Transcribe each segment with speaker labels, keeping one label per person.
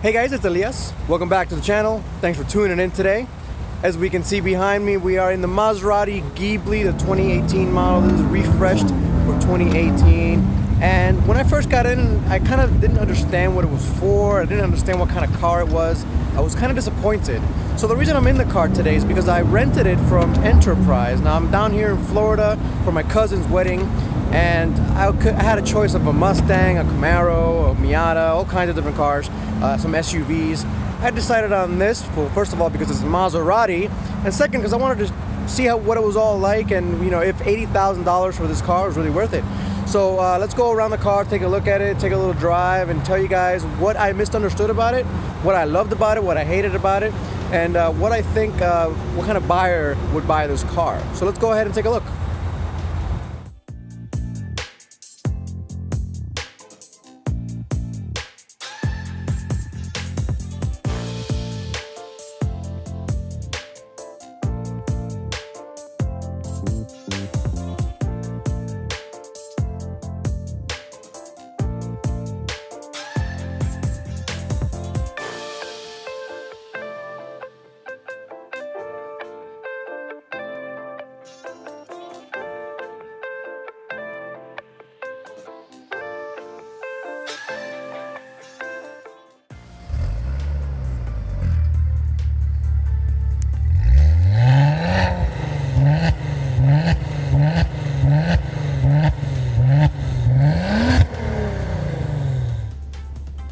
Speaker 1: Hey guys, it's Elias. Welcome back to the channel. Thanks for tuning in today. As we can see behind me, we are in the Maserati Ghibli, the 2018 model. This is refreshed for 2018. And when I first got in, I kind of didn't understand what it was for. I didn't understand what kind of car it was. I was kind of disappointed. So the reason I'm in the car today is because I rented it from Enterprise. Now I'm down here in Florida for my cousin's wedding, and I had a choice of a Mustang, a Camaro, a Miata, all kinds of different cars, some SUVs. I decided on this, well, first of all because it's a Maserati, and second because I wanted to see what it was all like, and if $80,000 for this car was really worth it. So let's go around the car, take a look at it, take a little drive, and tell you guys what I misunderstood about it, what I loved about it, what I hated about it, and what I think, what kind of buyer would buy this car. So let's go ahead and take a look.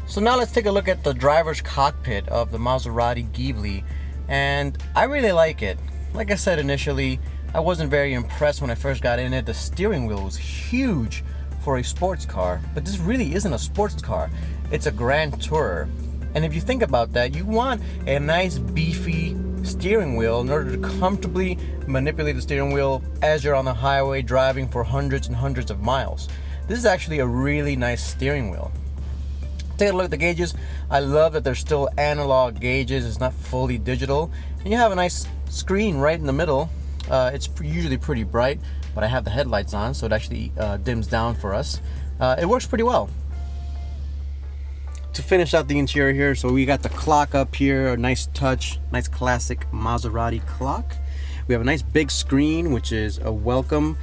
Speaker 1: So now let's take a look at the driver's cockpit of the Maserati Ghibli, and I really like it. Like I said initially, I wasn't very impressed when I first got in it. The steering wheel was huge for a sports car, but this really isn't a sports car. It's a Grand Tourer. And if you think about that, you want a nice beefy steering wheel in order to comfortably manipulate the steering wheel as you're on the highway driving for hundreds and hundreds of miles. This is actually a really nice steering wheel. Take a look at the gauges. I love that they're still analog gauges. It's not fully digital. And you have a nice screen right in the middle. It's usually pretty bright, but I have the headlights on, so it actually dims down for us. It works pretty well. To finish out the interior here, so we got the clock up here, a nice touch, nice classic Maserati clock. We have a nice big screen, which is a welcome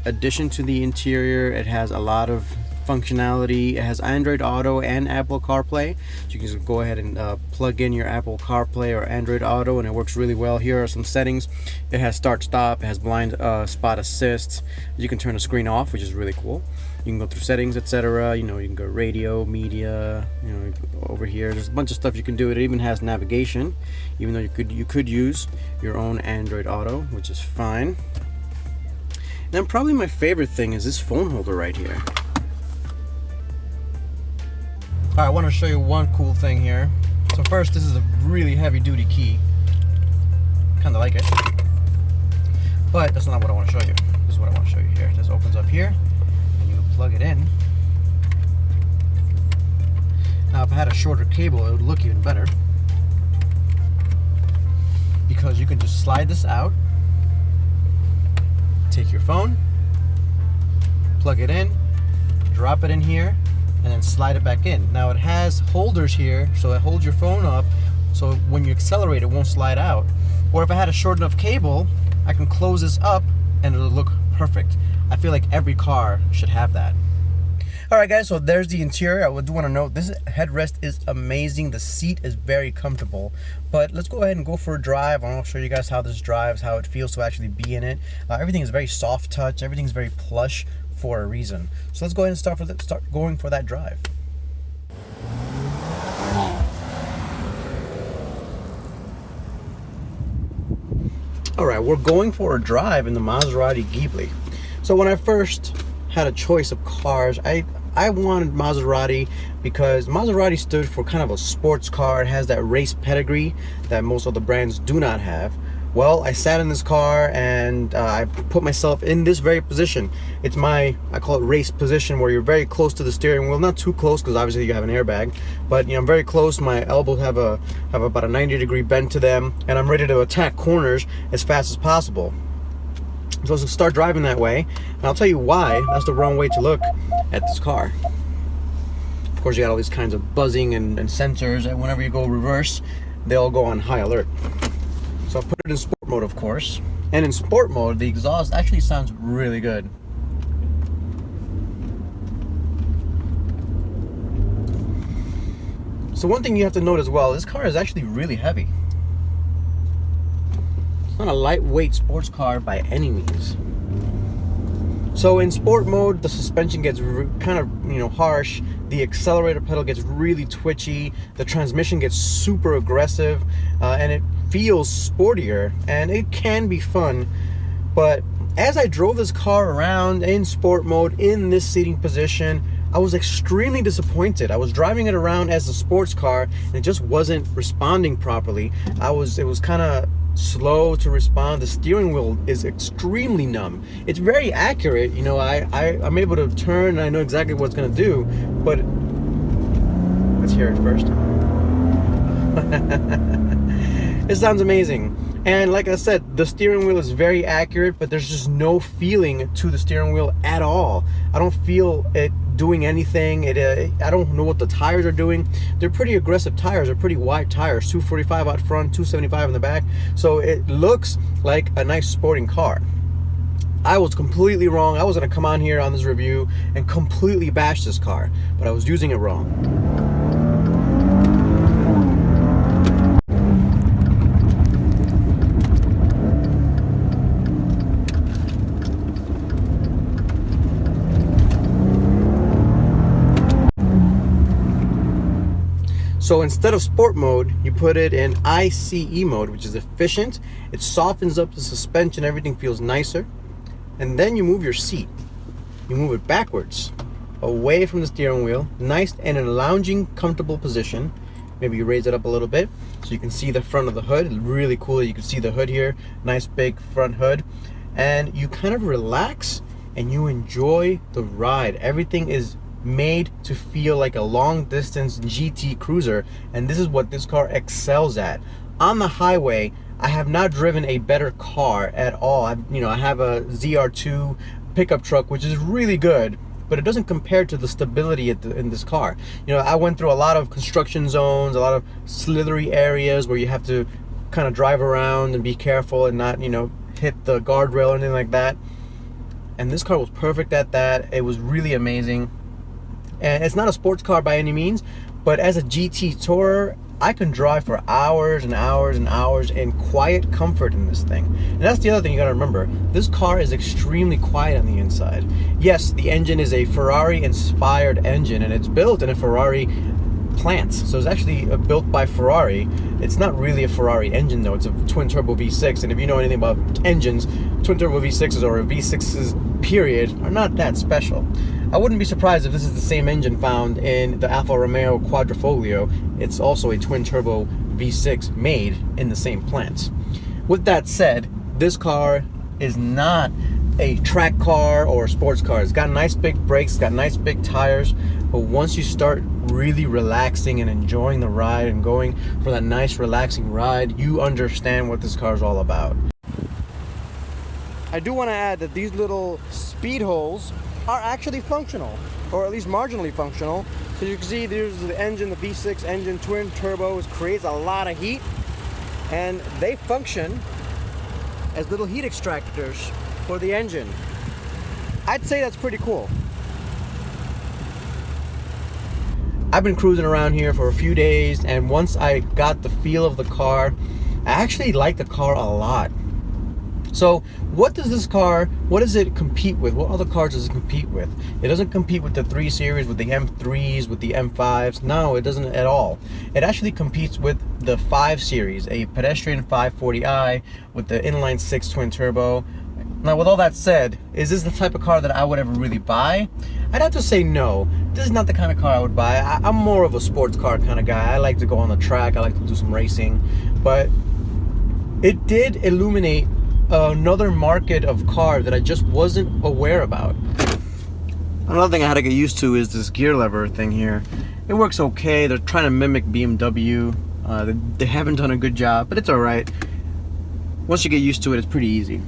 Speaker 1: addition to the interior. It has a lot of functionality. It has Android Auto and Apple CarPlay, so you can just go ahead and plug in your Apple CarPlay or Android Auto, and it works really well. Here are some settings. It has start stop, it has blind spot assist. You can turn the screen off, which is really cool. You can go through settings, etc. You can go radio, media, over here there's a bunch of stuff you can do. It even has navigation, even though you could use your own Android Auto, which is fine. And then probably my favorite thing is this phone holder right here. Alright, I want to show you one cool thing here. So first, this is a really heavy duty key. Kinda like it. But that's not what I want to show you. This is what I want to show you here. It just opens up here, and you plug it in. Now if I had a shorter cable, it would look even better, because you can just slide this out, take your phone, plug it in, drop it in here, and then slide it back in. Now it has holders here, so it holds your phone up, so when you accelerate it won't slide out. Or if I had a short enough cable, I can close this up and it'll look perfect. I feel like every car should have that. Alright guys, so there's the interior. I do want to note this headrest is amazing. The seat is very comfortable. But let's go ahead and go for a drive. I'll show you guys how this drives, how it feels to actually be in it. Everything is very soft touch, everything's very plush for a reason. So let's go ahead and start going for that drive. Alright, we're going for a drive in the Maserati Ghibli. So when I first had a choice of cars, I wanted Maserati because Maserati stood for kind of a sports car. It has that race pedigree that most other brands do not have. Well, I sat in this car and I put myself in this very position. It's I call it race position, where you're very close to the steering wheel. Not too close, because obviously you have an airbag, but I'm very close. My elbows have about a 90-degree bend to them, and I'm ready to attack corners as fast as possible. So let's start driving that way, and I'll tell you why that's the wrong way to look at this car. Of course, you got all these kinds of buzzing and sensors, and whenever you go reverse, they all go on high alert. So I'll put it in sport mode, of course. And in sport mode, the exhaust actually sounds really good. So one thing you have to note as well, this car is actually really heavy. It's not a lightweight sports car by any means. So in sport mode, the suspension gets kind of, harsh. The accelerator pedal gets really twitchy. The transmission gets super aggressive, and it feels sportier, and it can be fun. But as I drove this car around in sport mode in this seating position, I was extremely disappointed. I was driving it around as a sports car, and it just wasn't responding properly. It was kind of slow to respond. The steering wheel is extremely numb. It's very accurate, I'm able to turn and I know exactly what it's going to do, but let's hear it first. It sounds amazing. And like I said, the steering wheel is very accurate, but there's just no feeling to the steering wheel at all. I don't feel it doing anything. I don't know what the tires are doing. They're pretty aggressive tires. They're pretty wide tires, 245 out front, 275 in the back. So it looks like a nice sporting car. I was completely wrong. I was going to come on here on this review and completely bash this car, but I was using it wrong. So instead of sport mode, you put it in ICE mode, which is efficient. It softens up the suspension, everything feels nicer. And then you move your seat. You move it backwards, away from the steering wheel, nice and in a lounging, comfortable position. Maybe you raise it up a little bit so you can see the front of the hood. It's really cool that you can see the hood here. Nice big front hood. And you kind of relax and you enjoy the ride. Everything is made to feel like a long distance GT cruiser, and this is what this car excels at. On the highway, I have not driven a better car at all. I have a ZR2 pickup truck, which is really good, but it doesn't compare to the stability in this car. I went through a lot of construction zones, a lot of slithery areas where you have to kind of drive around and be careful and not, hit the guardrail or anything like that. And this car was perfect at that. It was really amazing. And it's not a sports car by any means, but as a GT tourer, I can drive for hours and hours and hours in quiet comfort in this thing. And that's the other thing you gotta remember. This car is extremely quiet on the inside. Yes, the engine is a Ferrari-inspired engine, and it's built in a Ferrari plant. So it's actually built by Ferrari. It's not really a Ferrari engine though. It's a twin-turbo V6. And if you know anything about engines, twin-turbo V6s or V6s period are not that special. I wouldn't be surprised if this is the same engine found in the Alfa Romeo Quadrifoglio. It's also a twin-turbo V6 made in the same plant. With that said, this car is not a track car or a sports car. It's got nice big brakes, it's got nice big tires, but once you start really relaxing and enjoying the ride and going for that nice relaxing ride, you understand what this car is all about. I do want to add that these little speed holes are actually functional, or at least marginally functional. So you can see there's the engine, the V6 engine, twin turbo, creates a lot of heat, and they function as little heat extractors for the engine. I'd say that's pretty cool. I've been cruising around here for a few days, and once I got the feel of the car, I actually like the car a lot. So what does it compete with? What other cars does it compete with? It doesn't compete with the 3 Series, with the M3s, with the M5s. No, it doesn't at all. It actually competes with the 5 Series, a pedestrian 540i with the inline 6 twin turbo. Now, with all that said, is this the type of car that I would ever really buy? I'd have to say no. This is not the kind of car I would buy. I'm more of a sports car kind of guy. I like to go on the track. I like to do some racing. But it did illuminate another market of cars that I just wasn't aware about. Another thing I had to get used to is this gear lever thing here. It works okay. They're trying to mimic BMW. They haven't done a good job, but it's alright. Once you get used to it, it's pretty easy.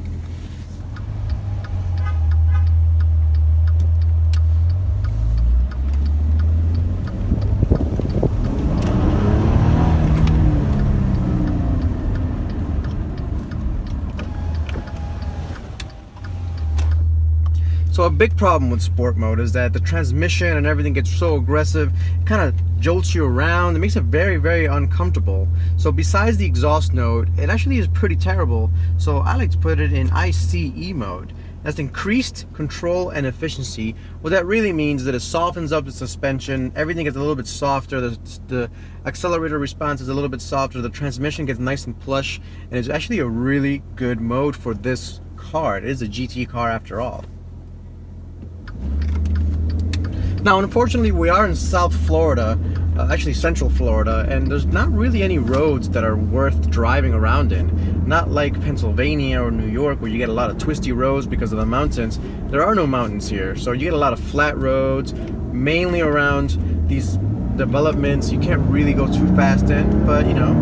Speaker 1: So a big problem with sport mode is that the transmission and everything gets so aggressive, it kind of jolts you around. It makes it very, very uncomfortable. So besides the exhaust note, it actually is pretty terrible. So I like to put it in ICE mode. That's increased control and efficiency. What that really means is that it softens up the suspension, everything gets a little bit softer, the accelerator response is a little bit softer, the transmission gets nice and plush, and it's actually a really good mode for this car. It is a GT car after all. Now, unfortunately, we are in South Florida, actually Central Florida, and there's not really any roads that are worth driving around in. Not like Pennsylvania or New York, where you get a lot of twisty roads because of the mountains. There are no mountains here, so you get a lot of flat roads, mainly around these developments. You can't really go too fast in, but you know,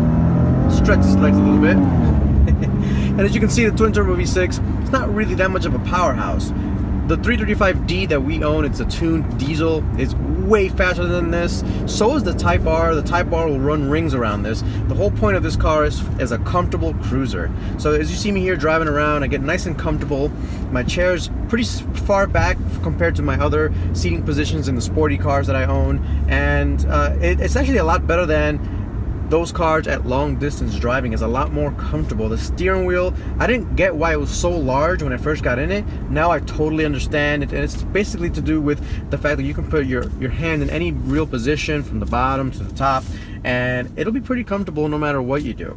Speaker 1: stretch the legs a little bit. And as you can see, the twin turbo V6, it's not really that much of a powerhouse. The 335D that we own, it's a tuned diesel, is way faster than this. So is the Type R. The Type R will run rings around this. The whole point of this car is as a comfortable cruiser. So as you see me here driving around, I get nice and comfortable. My chair's pretty far back compared to my other seating positions in the sporty cars that I own. And it's actually a lot better than those cars at long distance driving. Is a lot more comfortable. The steering wheel, I didn't get why it was so large when I first got in it. Now I totally understand it, and it's basically to do with the fact that you can put your hand in any real position from the bottom to the top, and it'll be pretty comfortable no matter what you do.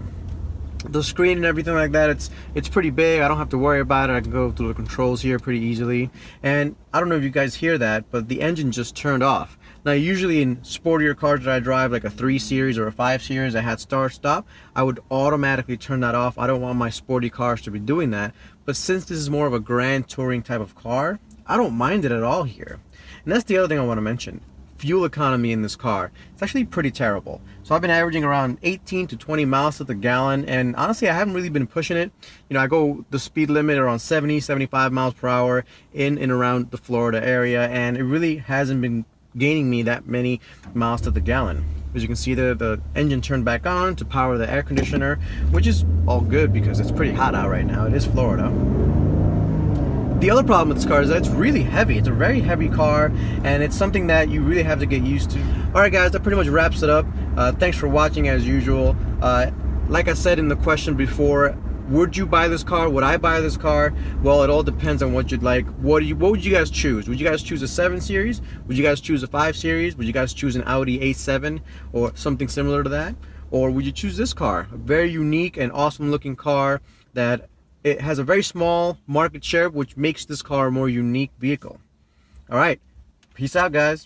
Speaker 1: The screen and everything like that, it's pretty big. I don't have to worry about it. I can go through the controls here pretty easily. And I don't know if you guys hear that, but the engine just turned off. Now usually in sportier cars that I drive, like a 3 Series or a 5 Series that had start stop, I would automatically turn that off. I don't want my sporty cars to be doing that. But since this is more of a grand touring type of car, I don't mind it at all here. And that's the other thing I want to mention. Fuel economy in this car, it's actually pretty terrible. So I've been averaging around 18 to 20 miles to the gallon, and honestly I haven't really been pushing it. You know, I go the speed limit around 70-75 miles per hour in and around the Florida area, and it really hasn't been gaining me that many miles to the gallon. As you can see, the engine turned back on to power the air conditioner, which is all good because it's pretty hot out right now. It is Florida. The other problem with this car is that it's really heavy. It's a very heavy car, and it's something that you really have to get used to. Alright guys, that pretty much wraps it up. Thanks for watching as usual. Like I said in the question before, would you buy this car? Would I buy this car? Well, it all depends on what you'd like. What would you guys choose? Would you guys choose a 7 Series? Would you guys choose a 5 Series? Would you guys choose an Audi A7 or something similar to that? Or would you choose this car? A very unique and awesome looking car that it has a very small market share, which makes this car a more unique vehicle. All right, peace out, guys.